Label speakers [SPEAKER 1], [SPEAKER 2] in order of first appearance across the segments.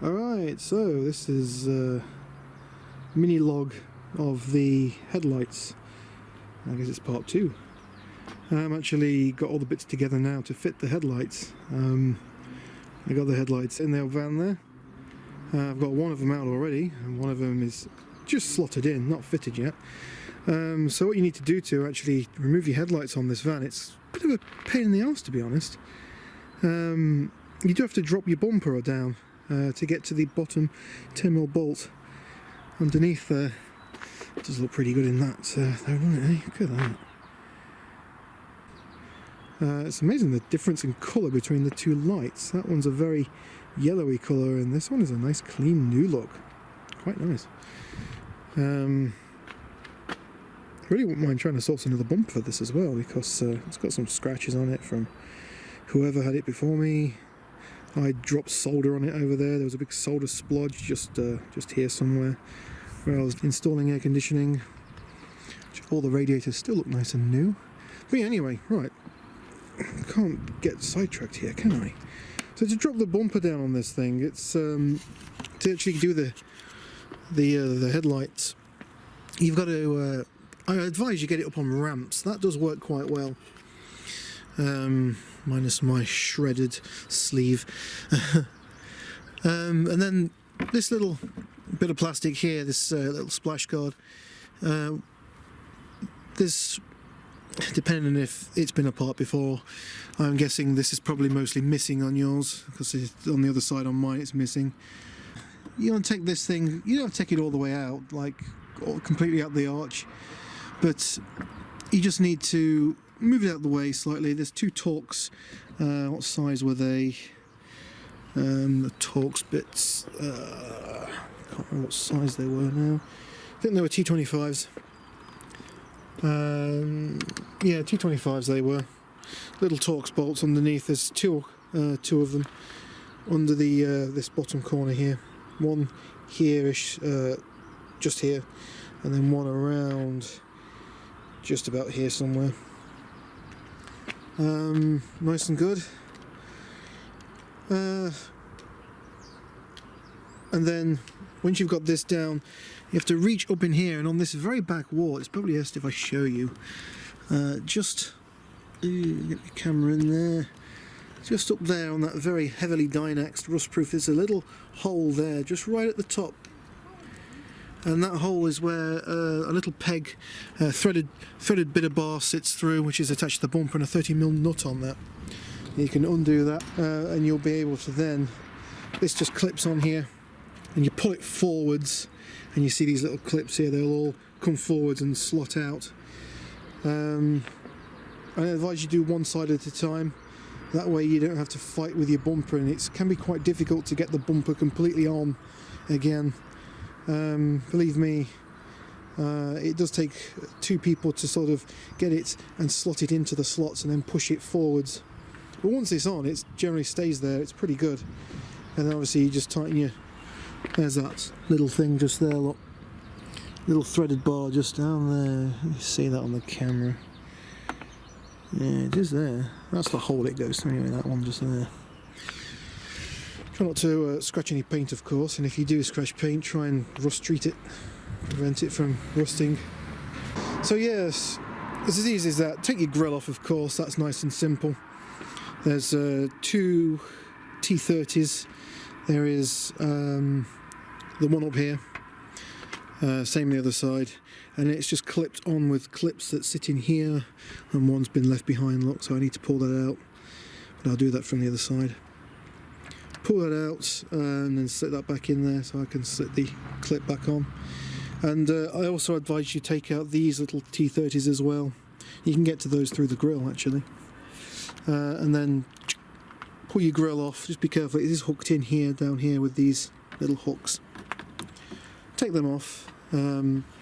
[SPEAKER 1] Alright, so this is a mini log of the headlights. I guess it's part 2. I'm actually got all the bits together now to fit the headlights. I got the headlights in the van there. I've got one of them out already, and one of them is just slotted in, not fitted yet. So what you need to do to actually remove your headlights on this van, it's a bit of a pain in the arse, to be honest. You do have to drop your bumper down to get to the bottom 10mm bolt underneath there. It does look pretty good in that there, doesn't it, eh? Look at that. It's amazing the difference in colour between the two lights. That one's a very yellowy colour and this one is a nice clean new look. Quite nice. Really wouldn't mind trying to source another bumper for this as well, because it's got some scratches on it from whoever had it before me. I dropped solder on it over there. There was a big solder splodge just here somewhere where I was installing air conditioning. All the radiators still look nice and new. But yeah, anyway, right. I can't get sidetracked here, can I? So to drop the bumper down on this thing, it's to actually do the headlights. You've got to. I advise you get it up on ramps. That does work quite well. Minus my shredded sleeve. And then this little bit of plastic here, this little splash guard. This, depending on if it's been apart before, I'm guessing this is probably mostly missing on yours, because on the other side on mine it's missing. You want to take this thing, you don't have to take it all the way out, like completely out the arch, but you just need to move it out of the way slightly. There's two Torx. What size were they? The Torx bits. I can't remember what size they were now. I think they were T25s. Yeah, T25s they were. Little Torx bolts underneath. There's two of them under the this bottom corner here. One here-ish, just here, and then one around just about here somewhere. Nice and good. And then once you've got this down, you have to reach up in here, and on this very back wall, it's probably best if I show you. Just get the camera in there. Just up there on that very heavily Dynaxed rust-proof, there's a little hole there, just right at the top. And that hole is where a little peg, threaded bit of bar sits through, which is attached to the bumper, and a 30mm nut on that. You can undo that, and you'll be able to then, this just clips on here, and you pull it forwards, and you see these little clips here, they'll all come forwards and slot out. I advise you do one side at a time. That way you don't have to fight with your bumper, and it can be quite difficult to get the bumper completely on again. Believe me, it does take two people to sort of get it and slot it into the slots and then push it forwards. But once it's on, it generally stays there. It's pretty good. And then obviously you just tighten your... There's that little thing just there, look. Little threaded bar just down there. You see that on the camera. Yeah, it is there. That's the hole it goes through anyway, that one just there. Try not to scratch any paint, of course, and if you do scratch paint, try and rust treat it, prevent it from rusting. So yes, it's as easy as that. Take your grill off, of course, that's nice and simple. There's two T30s. There is the one up here, same the other side, and it's just clipped on with clips that sit in here, and one's been left behind, look, so I need to pull that out, but I'll do that from the other side. Pull that out and then slip that back in there so I can slip the clip back on. And I also advise you take out these little T30s as well. You can get to those through the grill actually. And then pull your grill off. Just be careful, it is hooked in here, down here with these little hooks. Take them off,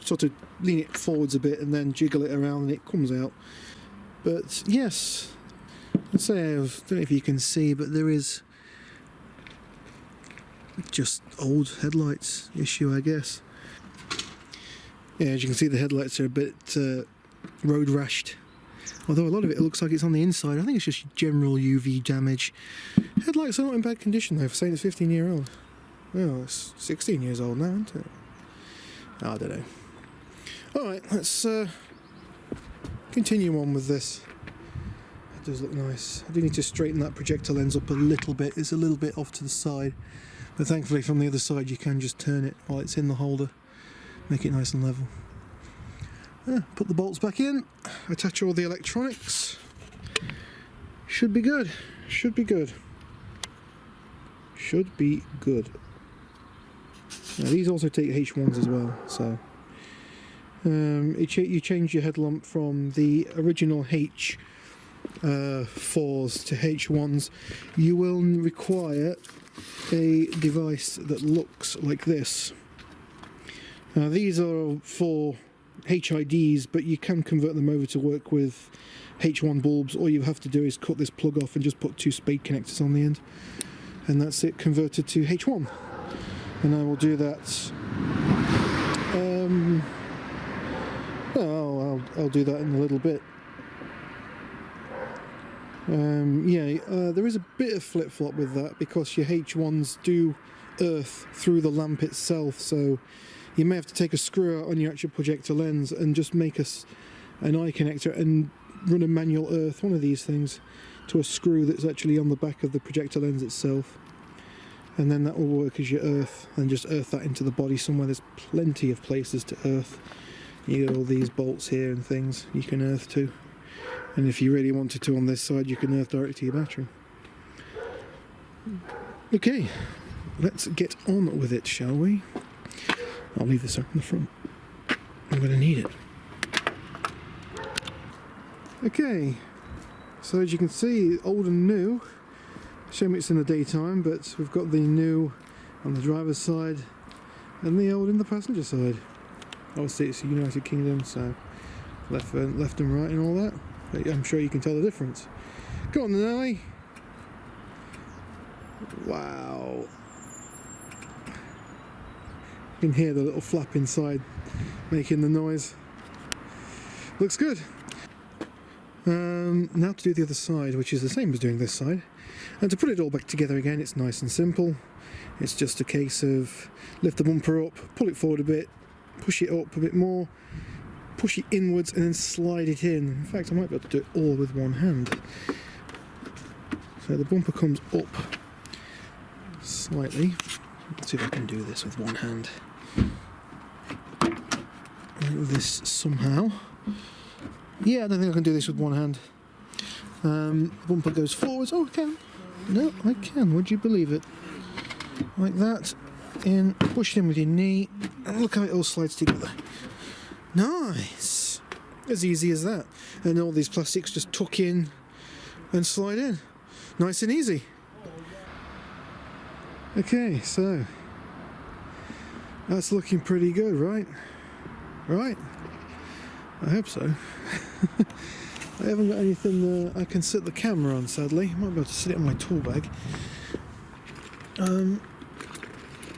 [SPEAKER 1] sort of lean it forwards a bit and then jiggle it around and it comes out. But yes, let's say, I don't know if you can see, but there is just old headlights issue, I guess. Yeah, as you can see, the headlights are a bit road rashed, although a lot of it looks like it's on the inside. I think it's just general UV damage. Headlights are not in bad condition though, for saying it's 15-year-old. Well, it's 16 years old now, isn't it? I don't know. Alright, let's continue on with this. It does look nice. I do need to straighten that projector lens up a little bit. It's a little bit off to the side, but thankfully from the other side you can just turn it while it's in the holder, make it nice and level. Put the bolts back in, attach all the electronics. Should be good. Should be good. Should be good. Now, these also take H1s as well, so you change your headlamp from the original H4s to H1s. You will require a device that looks like this. Now, these are for HIDs, but you can convert them over to work with H1 bulbs. All you have to do is cut this plug off and just put 2 spade connectors on the end, and that's it, converted to H1. And I will do that. I'll do that in a little bit. There is a bit of flip-flop with that because your H1s do earth through the lamp itself, so you may have to take a screw out on your actual projector lens and just make an eye connector and run a manual earth, one of these things, to a screw that's actually on the back of the projector lens itself. And then that will work as your earth, and just earth that into the body somewhere. There's plenty of places to earth. You got all these bolts here and things you can earth to. And if you really wanted to on this side, you can earth direct to your battery. Okay, let's get on with it, shall we? I'll leave this up in the front. I'm going to need it. Okay, so as you can see, old and new. Shame it's in the daytime, but we've got the new on the driver's side and the old in the passenger side. Obviously it's the United Kingdom, so left and right and all that. But I'm sure you can tell the difference. Go on then, Ellie. Wow. You can hear the little flap inside making the noise. Looks good. Now to do the other side, which is the same as doing this side. And to put it all back together again, it's nice and simple. It's just a case of lift the bumper up, pull it forward a bit, push it up a bit more, push it inwards and then slide it in. In fact, I might be able to do it all with one hand. So the bumper comes up slightly. Let's see if I can do this with one hand. Like this somehow. Yeah, I don't think I can do this with one hand. The bumper goes forwards. Oh, I can. No, I can. Would you believe it? Like that. In, push it in with your knee, and look how it all slides together. Nice. As easy as that. And all these plastics just tuck in and slide in. Nice and easy. Okay, so that's looking pretty good, right? Right? I hope so. I haven't got anything I can sit the camera on, sadly. I might be able to sit it on my tool bag.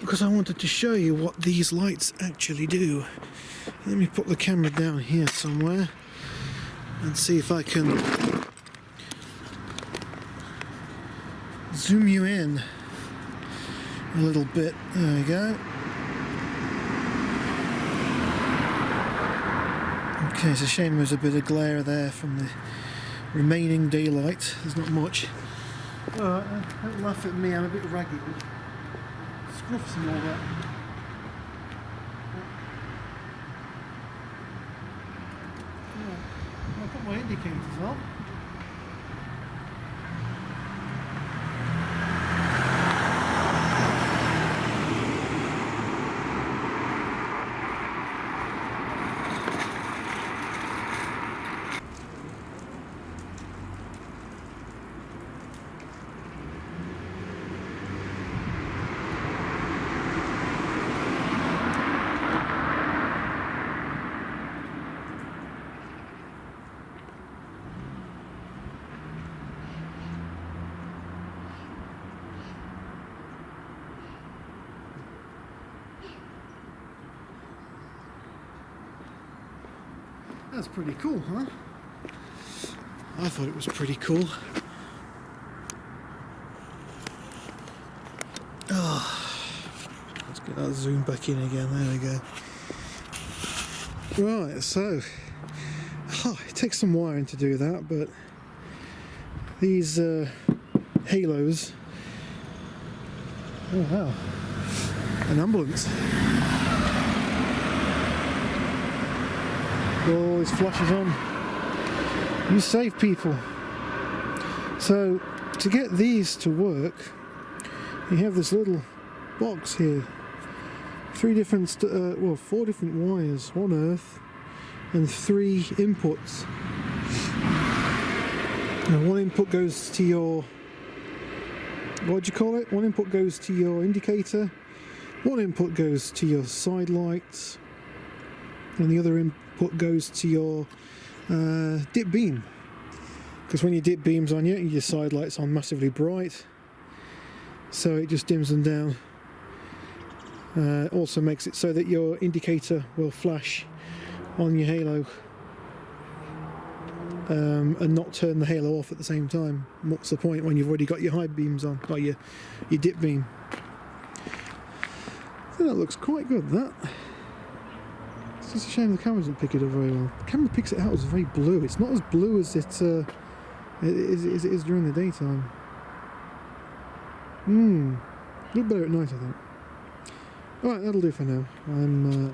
[SPEAKER 1] Because I wanted to show you what these lights actually do. Let me put the camera down here somewhere and see if I can zoom you in a little bit. There we go. Okay, it's a shame there's a bit of glare there from the remaining daylight. There's not much. Don't laugh at me, I'm a bit raggedy. Scruffs and all that. Yeah. I'll put my indicators on. That's pretty cool, huh? I thought it was pretty cool. Oh, Get that zoom back in again, there we go. Right, so it takes some wiring to do that, but these halos, oh wow, an ambulance. All these flashes on. You save people. So to get these to work, you have this little box here. 4 different wires, on earth, and 3 inputs. And one input goes to your, what do you call it? One input goes to your indicator, one input goes to your side lights, and the other input goes to your dip beam. Because when your dip beam's on, your side lights on massively bright, so it just dims them down. Also makes it so that your indicator will flash on your halo and not turn the halo off at the same time. What's the point when you've already got your high beams on, or your dip beam? I think that looks quite good, that. It's just a shame the camera doesn't pick it up very well. The camera picks it out as very blue. It's not as blue as it is during the daytime. A little better at night, I think. Alright, that'll do for now. I'm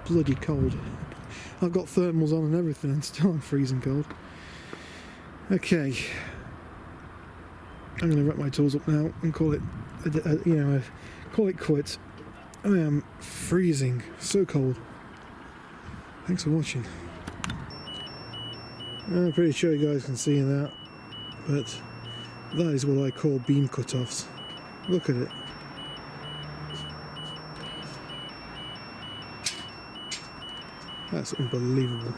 [SPEAKER 1] bloody cold. I've got thermals on and everything, and still I'm freezing cold. Okay, I'm going to wrap my tools up now and call it, call it quits. I am freezing, so cold. Thanks for watching. I'm pretty sure you guys can see that, but that is what I call beam cut-offs. Look at it. That's unbelievable.